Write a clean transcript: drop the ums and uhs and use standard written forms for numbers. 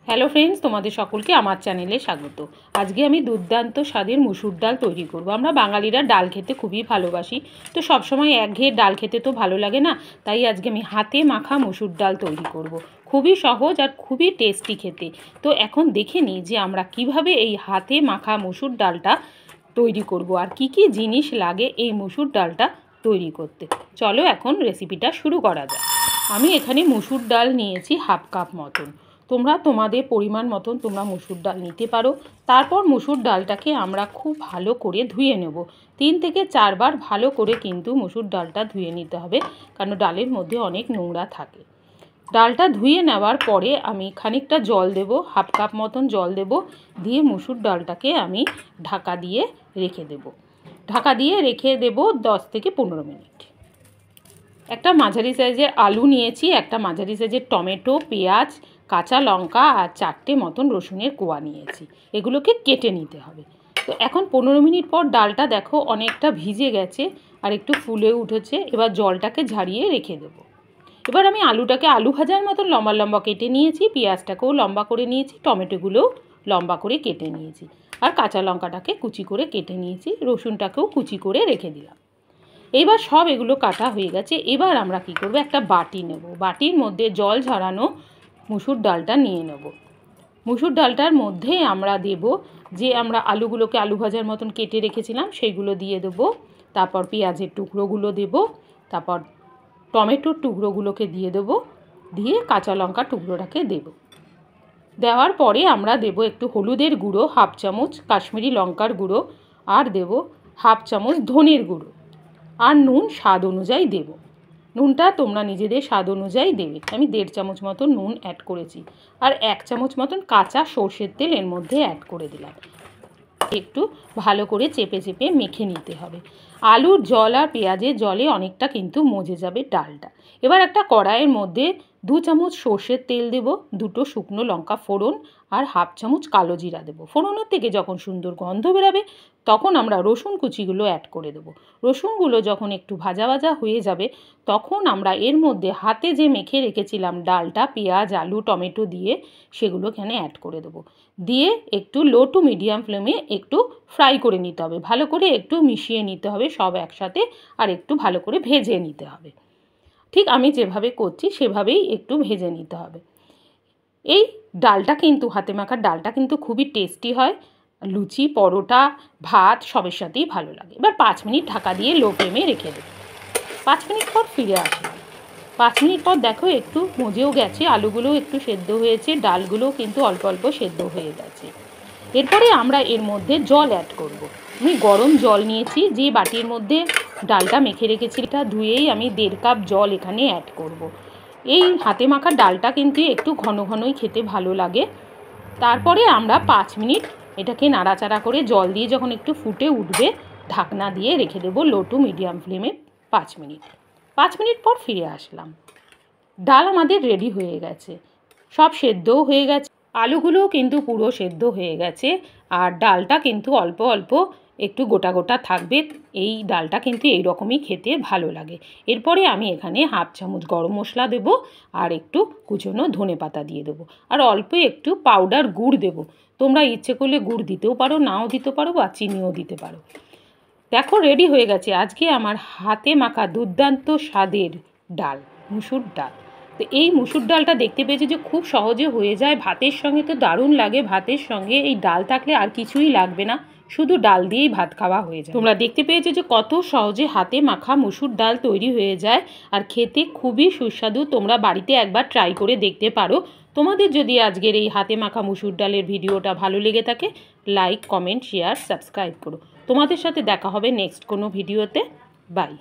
Hello friends, তোমাদের সকলকে আমার চ্যানেলে স্বাগত। আজকে আমি দুর্দান্ত স্বাদের মুসুর ডাল তৈরি করব। আমরা বাঙালিরা ডাল খেতে খুবই ভালোবাসি, তো সবসময় একঘেয়ে ডাল খেতে তো ভালো লাগে না, তাই আজকে আমি হাতে মাখা মুসুর ডাল তৈরি করব। খুবই সহজ আর খুবই টেস্টি খেতে। তো এখন দেখে নিই যে আমরা কিভাবে এই হাতে মাখা মুসুর ডালটা তৈরি করব আর কি কি জিনিস লাগে এই মুসুর ডালটা তৈরি করতে। চলো এখন রেসিপিটা শুরু করা যাক। আমি এখানে মুসুর ডাল নিয়েছি হাফ কাপ মতন। তোমরা তোমাদের পরিমাণ মতন তোমরা মুসুর ডাল নিতে পারো। তারপর মুসুর ডালটাকে আমরা খুব ভালো করে ধুয়ে নেব। 3 থেকে 4 বার ভালো করে কিন্তু মুসুর ডালটা ধুয়ে নিতে হবে, কারণ ডালের মধ্যে অনেক নোংরা থাকে। ডালটা ধুয়ে নেওয়ার পরে আমি খানিকটা জল দেব, হাফ কাপ মতন জল দেব, দিয়ে মুসুর ডালটাকে আমি ঢাকা দিয়ে রেখে দেব। ঢাকা দিয়ে রেখে দেব 10 থেকে 15 মিনিট। একটা মাঝারি সাইজের আলু নিয়েছি, একটা মাঝারি সাইজের টমেটো, পেঁয়াজ, কাঁচা লঙ্কা আর 4টে মতন রসুনের কোয়া নিয়েছি। এগুলোকে কেটে নিতে হবে। তো এখন 15 মিনিট পর ডালটা দেখো অনেকটা ভিজে গেছে আর একটু ফুলে উঠেছে। এবার জলটাকে ঝারিয়ে রেখে দেবো। এবার আমি আলুটাকে আলু ভাজার মতন লম্বা লম্বা কেটে নিয়েছি, পেঁয়াজটাকেও লম্বা করে নিয়েছি, টমেটোগুলোও লম্বা করে কেটে নিয়েছি, আর কাঁচা লঙ্কাটাকে কুচি করে কেটে নিয়েছি, রসুনটাকেও কুচি করে রেখে দিলাম। এবার সব এগুলো কাটা হয়ে গেছে। এবার আমরা কি করব, একটা বাটি নেব। বাটির মধ্যে জল ঝরানো মুসুর ডালটা নিয়ে নেব। মুসুর ডালটার মধ্যে আমরা দেব যে আমরা আলুগুলোকে আলু ভাজার মতন কেটে রেখেছিলাম সেইগুলো দিয়ে দেব। তারপর পেঁয়াজের টুকরোগুলো দেব, তারপর টমেটোর টুকরোগুলোকে দিয়ে দেব, দিয়ে কাঁচা লঙ্কা টুকরোটাকে দেব। দেওয়ার পরে আমরা দেব একটু হলুদের গুঁড়ো হাফ চামচ, কাশ্মীরি লঙ্কার গুঁড়ো, আর দেব হাফ চামচ ধনের গুঁড়ো, আর নুন স্বাদ অনুযায়ী দেব। নুনটা তোমরা নিজেদের স্বাদ অনুযায়ী দেবে। আমি 1.5 চামচ মতন নুন অ্যাড করেছি, আর 1 চামচ মতন কাঁচা সর্ষের তেল এর মধ্যে অ্যাড করে দিলাম। একটু ভালো করে চেপে চেপে মেখে নিতে হবে। আলুর জল আর পেঁয়াজের জলে অনেকটা কিন্তু মজে যাবে ডালটা। এবার একটা কড়াইয়ের মধ্যে 2 চামচ সর্ষের তেল দেব, 2টো শুকনো লঙ্কা ফোড়ন আর হাফ চামচ কালো জিরা দেবো। ফোড়নের থেকে যখন সুন্দর গন্ধ বেরাবে তখন আমরা রসুন কুচিগুলো অ্যাড করে দেবো। রসুনগুলো যখন একটু ভাজা ভাজা হয়ে যাবে তখন আমরা এর মধ্যে হাতে যে মেখে রেখেছিলাম ডালটা, পেঁয়াজ আলু টমেটো দিয়ে, সেগুলো এখানে অ্যাড করে দেবো। দিয়ে একটু লো টু মিডিয়াম ফ্লেমে একটু ফ্রাই করে নিতে হবে, ভালো করে একটু মিশিয়ে নিতে হবে সব একসাথে, আর একটু ভালো করে ভেজে নিতে হবে। ঠিক আমি যেভাবে করছি সেভাবেই একটু ভেজে নিতে হবে। এই ডালটা কিন্তু হাতে মাখার ডালটা কিন্তু খুবই টেস্টি হয়, লুচি পরোটা ভাত সবের সাথেই ভালো লাগে। এবার 5 মিনিট ঢাকা দিয়ে লো ফ্লেমে রেখে দেবো। 5 মিনিট পর ফিরে আসলাম। 5 মিনিট পর দেখো একটু মজেও গেছে, আলুগুলোও একটু সেদ্ধ হয়েছে, ডালগুলোও কিন্তু অল্প অল্প সেদ্ধ হয়ে গেছে। এরপরে আমরা এর মধ্যে জল অ্যাড করব। আমি গরম জল নিয়েছি, যে বাটির মধ্যে ডালটা মেখে রেখেছি এটা ধুয়েই আমি 1.5 কাপ জল এখানে অ্যাড করব। এই হাতে মাখা ডালটা কিন্তু একটু ঘন ঘনই খেতে ভালো লাগে। তারপরে আমরা 5 মিনিট এটাকে নাড়াচাড়া করে জল দিয়ে যখন একটু ফুটে উঠবে ঢাকনা দিয়ে রেখে দেবো লো টু মিডিয়াম ফ্লেমে 5 মিনিট। 5 মিনিট পর ফিরে আসলাম। ডাল আমাদের রেডি হয়ে গেছে, সব সেদ্ধও হয়ে গেছে, আলুগুলোও কিন্তু পুরো সেদ্ধ হয়ে গেছে, আর ডালটা কিন্তু অল্প অল্প একটু গোটা গোটা থাকবে। এই ডালটা কিন্তু এইরকমই খেতে ভালো লাগে। এরপরে আমি এখানে হাফ চামচ গরম মশলা দেবো, আর একটু কুচনো ধনেপাতা দিয়ে দেবো, আর অল্প একটু পাউডার গুড় দেবো। তোমরা ইচ্ছে করলে গুড় দিতেও পারো, নাও দিতে পারো, বা চিনিও দিতে পারো। দেখো রেডি হয়ে গেছে আজকে আমার হাতে মাখা দুর্দান্ত স্বাদের ডাল, মুসুর ডাল। তো এই মুসুর ডালটা দেখতে পেয়েছি যে খুব সহজে হয়ে যায়, ভাতের সঙ্গে তো দারুণ লাগে। ভাতের সঙ্গে এই ডাল থাকলে আর কিছুই লাগবে না, শুধু ডাল দিয়েই ভাত খাওয়া হয়ে যায়। তোমরা দেখতে পেয়েছো যে কত সহজে হাতে মাখা মুসুর ডাল তৈরি হয়ে যায়, আর খেতে খুবই সুস্বাদু। তোমরা বাড়িতে একবার ট্রাই করে দেখতে পারো। তোমাদের যদি আজকের এই হাতে মাখা মুসুর ডালের ভিডিওটা ভালো লেগে থাকে, লাইক কমেন্ট শেয়ার সাবস্ক্রাইব করো। তোমাদের সাথে দেখা হবে নেক্সট কোনো ভিডিওতে। বাই।